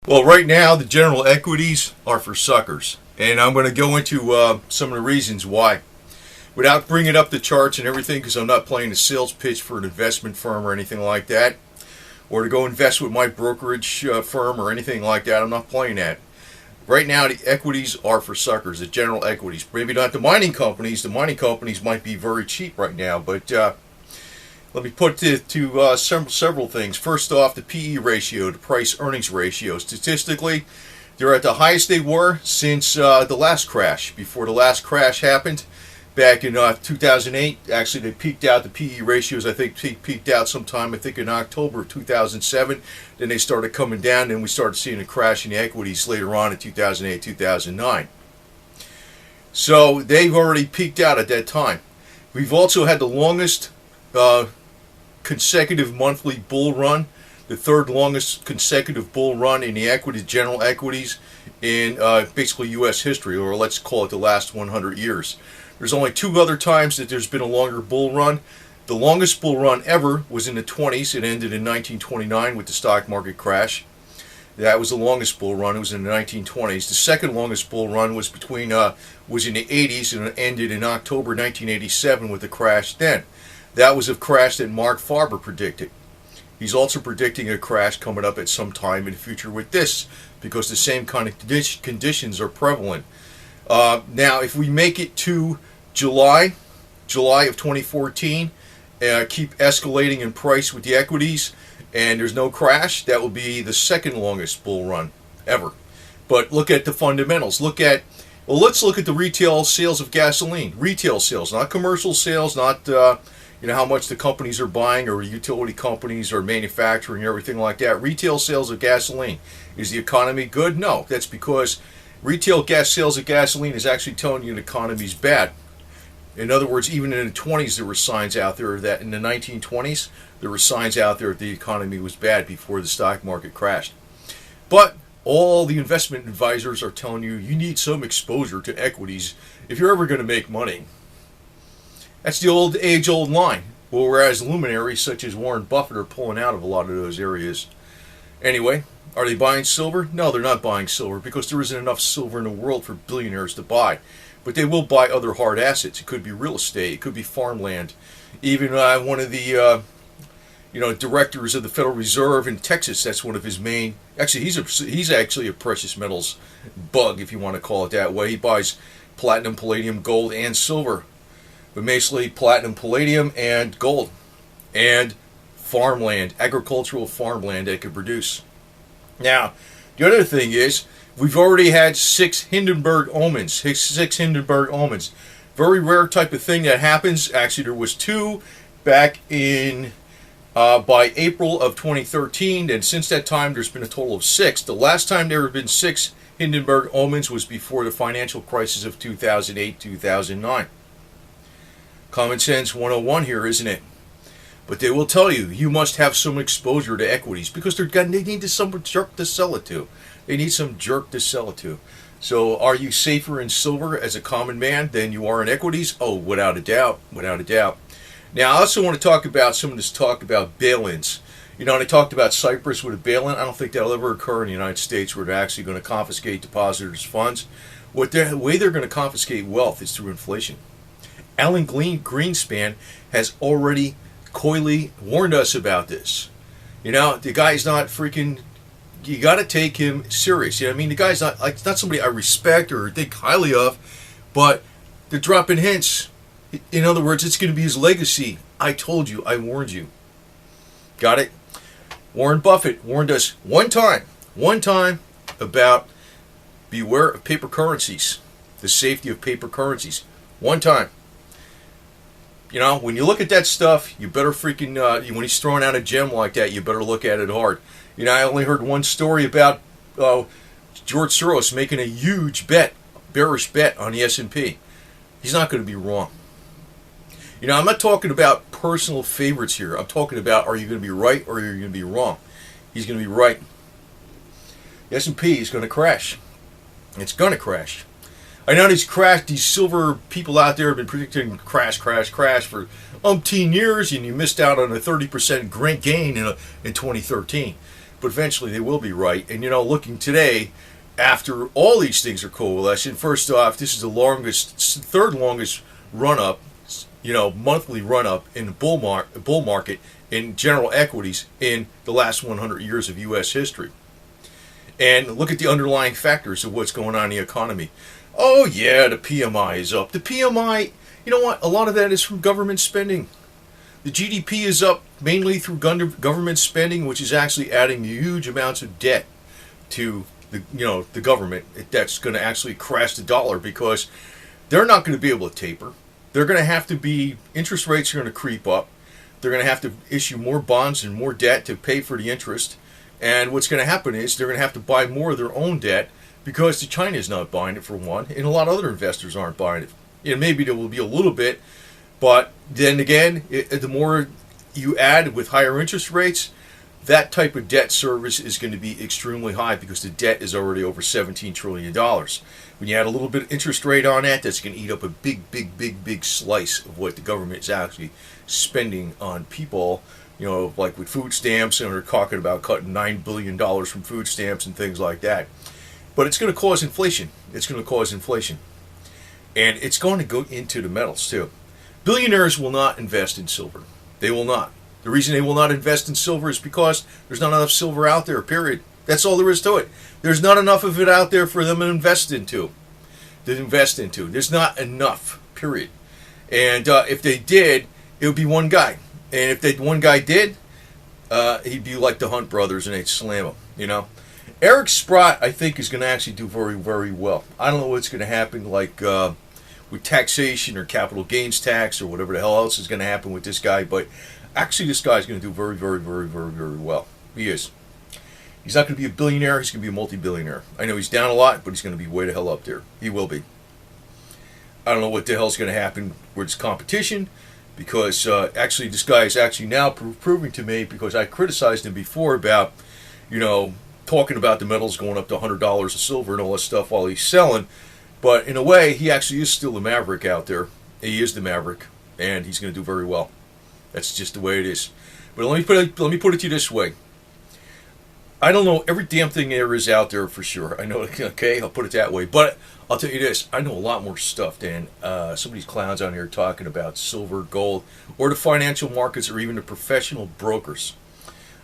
Well, right now, the general equities are for suckers. And I'm going to go into some of the reasons why. Without bringing up the charts and everything, because I'm not playing a sales pitch for an investment firm or anything like that, or to go invest with my brokerage firm or anything like that. I'm not playing that. Right now, the equities are for suckers, the general equities. Maybe not the mining companies. The mining companies might be very cheap right now, but let me put to several things. First off, the PE ratio, the price-earnings ratio. Statistically, they're at the highest they were since the last crash. Before the last crash happened, back in 2008, actually they peaked out, the PE ratios, I think peaked out sometime, I think in October of 2007. Then they started coming down, and we started seeing a crash in the equities later on in 2008, 2009. So they've already peaked out at that time. We've also had the longest consecutive monthly bull run, the third longest consecutive bull run in the equities, general equities, in basically U.S. history, or let's call it the last 100 years. There's only two other times that there's been a longer bull run. The longest bull run ever was in the 20s. It ended in 1929 with the stock market crash. That was the longest bull run. It was in the 1920s. The second longest bull run was was in the 80s, and it ended in October 1987 with the crash then. That was a crash that Mark Farber predicted. He's also predicting a crash coming up at some time in the future with this, because the same kind of conditions are prevalent. Now, if we make it to July of 2014, keep escalating in price with the equities, and there's no crash, that will be the second longest bull run ever. But look at the fundamentals. Let's look at the retail sales of gasoline. Retail sales, not commercial sales, not how much the companies are buying, or utility companies or manufacturing, everything like that. Retail sales of gasoline. Is the economy good? No. That's because retail gas sales of gasoline is actually telling you the economy's bad. In other words, even in the 20s, there were signs out there that in the 1920s, there were signs out there that the economy was bad before the stock market crashed. But all the investment advisors are telling you need some exposure to equities if you're ever going to make money. That's the age-old line. Well, whereas luminaries such as Warren Buffett are pulling out of a lot of those areas. Anyway, are they buying silver? No, they're not buying silver, because there isn't enough silver in the world for billionaires to buy. But they will buy other hard assets. It could be real estate. It could be farmland. Even one of the directors of the Federal Reserve in Texas, that's one of his main. Actually, he's actually a precious metals bug, if you want to call it that way. He buys platinum, palladium, gold, and silver. But basically platinum, palladium, and gold, and farmland, agricultural farmland they could produce. Now, the other thing is, we've already had six Hindenburg omens. Very rare type of thing that happens. Actually, there was two back in by April of 2013, and since that time, there's been a total of six. The last time there have been six Hindenburg omens was before the financial crisis of 2008-2009. Common sense 101 here, isn't it? But they will tell you must have some exposure to equities, because they need some jerk to sell it to. So are you safer in silver as a common man than you are in equities? Oh, without a doubt. Now, I also want to talk about some of this talk about bail-ins. And I talked about Cyprus with a bail-in. I don't think that'll ever occur in the United States, where they're actually going to confiscate depositors' funds. The way they're going to confiscate wealth is through inflation. Alan Greenspan has already coyly warned us about this. The guy's not freaking. You got to take him serious. The guy's not somebody I respect or think highly of, but they're dropping hints. In other words, it's going to be his legacy. I told you. I warned you. Got it? Warren Buffett warned us one time about beware of paper currencies, the safety of paper currencies. One time. When you look at that stuff, you better freaking, when he's throwing out a gem like that, you better look at it hard. I only heard one story about George Soros making a huge bearish bet on the S&P. He's not going to be wrong. I'm not talking about personal favorites here. I'm talking about, are you going to be right or are you going to be wrong? He's going to be right. The S&P is going to crash. It's going to crash. I know these silver people out there have been predicting crash for umpteen years, and you missed out on a 30% gain in 2013. but eventually they will be right. And looking today, after all these things are coalescing, first off, this is the third longest run up, monthly run up in the bull market in general equities in the last 100 years of U.S. history. And look at the underlying factors of what's going on in the economy. Oh yeah, the PMI is up. The PMI, you know what? A lot of that is from government spending. The GDP is up mainly through government spending, which is actually adding huge amounts of debt to the government. That's going to actually crash the dollar because they're not going to be able to taper. They're going to have to be, interest rates are going to creep up. They're going to have to issue more bonds and more debt to pay for the interest. And what's going to happen is they're going to have to buy more of their own debt because China is not buying it for one, and a lot of other investors aren't buying it. Maybe there will be a little bit, but then again, the more you add with higher interest rates, that type of debt service is going to be extremely high because the debt is already over $17 trillion. When you add a little bit of interest rate on that, that's going to eat up a big slice of what the government is actually spending on people. Like with food stamps, and we're talking about cutting $9 billion from food stamps and things like that. But it's going to cause inflation. It's going to cause inflation. And it's going to go into the metals, too. Billionaires will not invest in silver. They will not. The reason they will not invest in silver is because there's not enough silver out there, period. That's all there is to it. There's not enough of it out there for them to invest into. There's not enough, period. And if they did, it would be one guy. And if that one guy did, he'd be like the Hunt brothers and they'd slam him, Eric Sprott, I think, is going to actually do very, very well. I don't know what's going to happen, like with taxation or capital gains tax or whatever the hell else is going to happen with this guy, but actually this guy's going to do very, very, very, very, very well. He is. He's not going to be a billionaire, he's going to be a multi-billionaire. I know he's down a lot, but he's going to be way the hell up there. He will be. I don't know what the hell's going to happen with his competition, because actually this guy is actually now proving to me, because I criticized him before about, talking about the metals going up to $100 of silver and all that stuff while he's selling. But in a way, he actually is still the maverick out there. He is the maverick, and he's going to do very well. That's just the way it is. But let me put it to you this way. I don't know every damn thing there is out there for sure. I know, okay, I'll put it that way. But I'll tell you this, I know a lot more stuff than some of these clowns on here talking about silver, gold, or the financial markets, or even the professional brokers.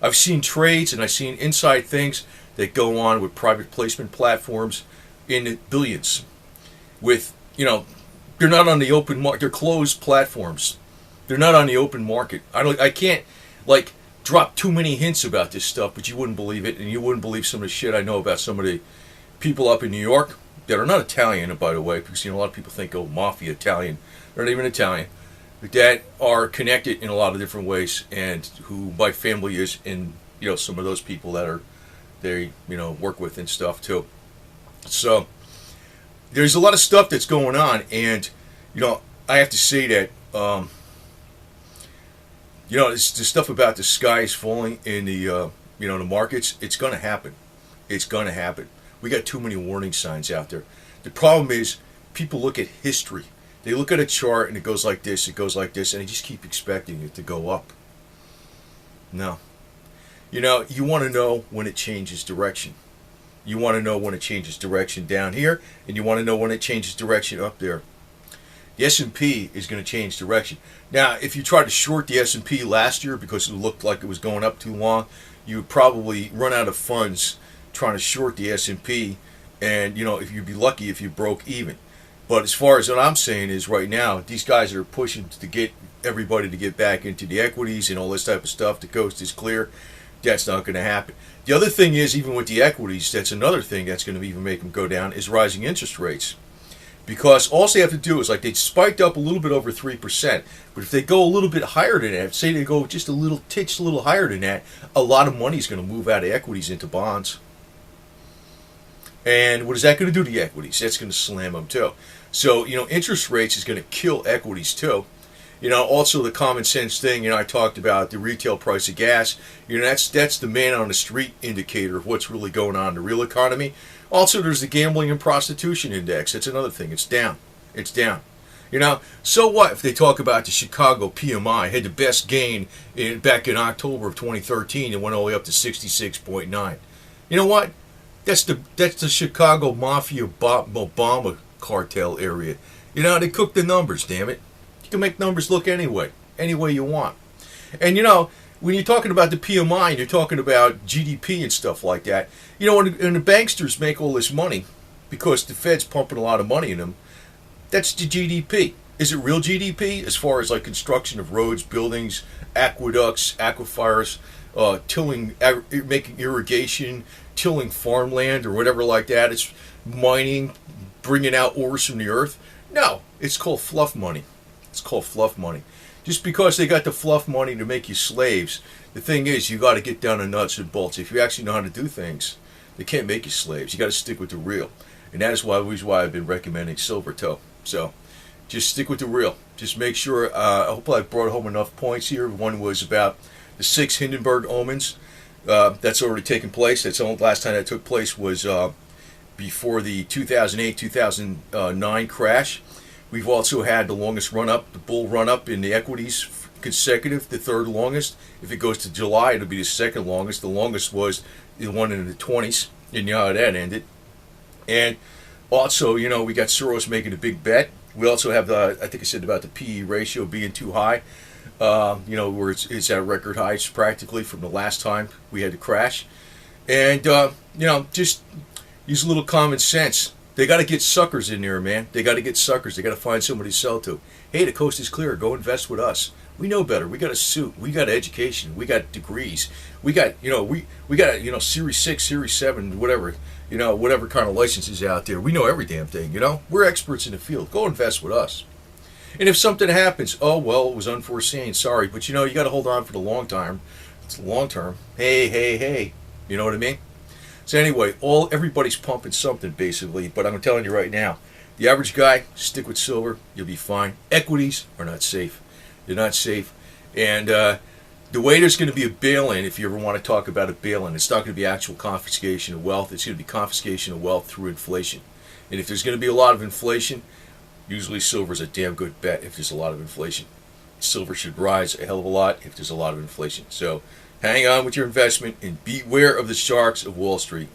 I've seen trades and I've seen inside things that go on with private placement platforms in the billions. With, they're not on the open market. They're closed platforms. They're not on the open market. I can't, drop too many hints about this stuff, but you wouldn't believe it, and you wouldn't believe some of the shit I know about some of the people up in New York that are not Italian, by the way, because a lot of people think, oh, mafia Italian. They're not even Italian. That are connected in a lot of different ways, and who my family is in, some of those people that they work with and stuff too. So there's a lot of stuff that's going on, and I have to say that it's the stuff about the skies falling in the the markets. It's going to happen. It's going to happen. We got too many warning signs out there. The problem is people look at history. They look at a chart and it goes like this, and they just keep expecting it to go up. No. You want to know when it changes direction. You want to know when it changes direction down here, and you want to know when it changes direction up there. The S&P is going to change direction. Now, if you tried to short the S&P last year because it looked like it was going up too long, you would probably run out of funds trying to short the S&P, and if you'd be lucky if you broke even. But as far as what I'm saying is right now, these guys are pushing to get everybody to get back into the equities and all this type of stuff. The coast is clear. That's not going to happen. The other thing is, even with the equities, that's another thing that's going to even make them go down, is rising interest rates. Because all they have to do is, they spiked up a little bit over 3%, but if they go a little bit higher than that, say they go just a little higher than that, a lot of money is going to move out of equities into bonds. And what is that going to do to the equities? That's going to slam them too. So, interest rates is going to kill equities too. Also the common sense thing, I talked about the retail price of gas. That's the man on the street indicator of what's really going on in the real economy. Also, there's the gambling and prostitution index. That's another thing. It's down. It's down. So what if they talk about the Chicago PMI had the best gain back in October of 2013 and went all the way up to 66.9? You know what? That's the Chicago Mafia Obama cartel area. They cook the numbers, damn it. You can make numbers look any way you want. And when you're talking about the PMI and you're talking about GDP and stuff like that, when the banksters make all this money because the Fed's pumping a lot of money in them, that's the GDP. Is it real GDP as far as like construction of roads, buildings, aqueducts, aquifers, tilling, making irrigation, tilling farmland or whatever like that? It's mining, bringing out ores from the earth. No, it's called fluff money. It's called fluff money. Just because they got the fluff money to make you slaves, the thing is you got to get down to nuts and bolts. If you actually know how to do things, they can't make you slaves. You got to stick with the real. And that is why I've been recommending silver toe. So just stick with the real. Just make sure, I hope I brought home enough points here. One was about the 6 Hindenburg omens. That's already taken place. That's the last time that took place was before the 2008-2009 crash. We've also had the longest run-up, the bull run-up in the equities consecutive, the third longest. If it goes to July, it'll be the second longest. The longest was the one in the 20s, and you know how that ended. And also, we got Soros making a big bet. We also have I think I said about the PE ratio being too high, where it's at record highs practically from the last time we had the crash. And, just use a little common sense. They got to get suckers in there, man. They got to get suckers. They got to find somebody to sell to. Hey, the coast is clear. Go invest with us. We know better. We got a suit. We got education. We got degrees. We got, we got, Series 6, Series 7, whatever, whatever kind of licenses out there. We know every damn thing, We're experts in the field. Go invest with us. And if something happens, oh, well, it was unforeseen. Sorry. But, you got to hold on for the long term. It's long term. Hey. You know what I mean? So anyway, everybody's pumping something basically, but I'm telling you right now, the average guy, stick with silver, you'll be fine. Equities are not safe. They're not safe. And the way there's going to be a bail-in, if you ever want to talk about a bail-in, it's not going to be actual confiscation of wealth. It's going to be confiscation of wealth through inflation. And if there's going to be a lot of inflation, usually silver's a damn good bet if there's a lot of inflation. Silver should rise a hell of a lot if there's a lot of inflation. So hang on with your investment and beware of the sharks of Wall Street.